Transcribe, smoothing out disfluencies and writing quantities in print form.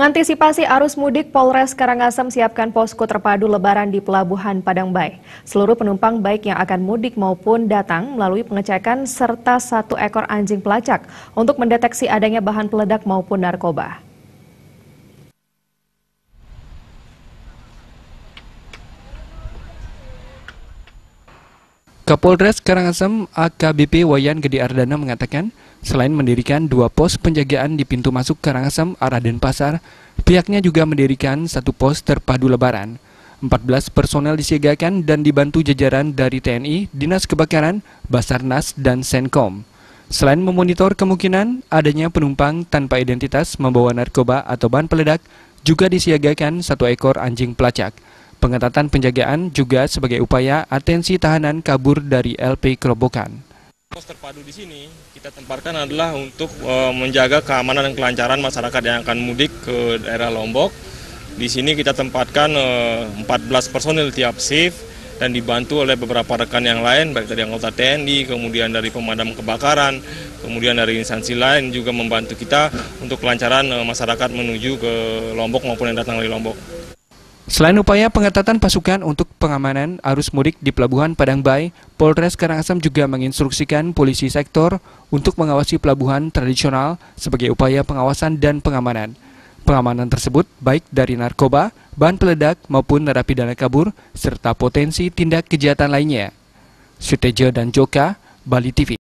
Mengantisipasi arus mudik, Polres Karangasem siapkan posko terpadu Lebaran di Pelabuhan Padangbai. Seluruh penumpang baik yang akan mudik maupun datang melalui pengecekan serta 1 ekor anjing pelacak untuk mendeteksi adanya bahan peledak maupun narkoba. Kapolres Karangasem AKBP Wayan Gede Ardana mengatakan, selain mendirikan 2 pos penjagaan di pintu masuk Karangasem arah Denpasar, pihaknya juga mendirikan 1 pos terpadu Lebaran. 14 personel disiagakan dan dibantu jajaran dari TNI, Dinas Kebakaran, Basarnas, dan Senkom. Selain memonitor kemungkinan adanya penumpang tanpa identitas membawa narkoba atau bahan peledak, juga disiagakan 1 ekor anjing pelacak. Pengetatan penjagaan juga sebagai upaya atensi tahanan kabur dari LP Kerobokan. Pos terpadu di sini kita tempatkan adalah untuk menjaga keamanan dan kelancaran masyarakat yang akan mudik ke daerah Lombok. Di sini kita tempatkan 14 personil tiap shift dan dibantu oleh beberapa rekan yang lain, baik dari anggota TNI, kemudian dari pemadam kebakaran, kemudian dari instansi lain juga membantu kita untuk kelancaran masyarakat menuju ke Lombok maupun yang datang dari Lombok. Selain upaya pengetatan pasukan untuk pengamanan arus mudik di Pelabuhan Padangbai, Polres Karangasem juga menginstruksikan polisi sektor untuk mengawasi pelabuhan tradisional sebagai upaya pengawasan dan pengamanan. Pengamanan tersebut baik dari narkoba, bahan peledak maupun narapidana kabur, serta potensi tindak kejahatan lainnya. Sutejo dan Joka, Bali TV.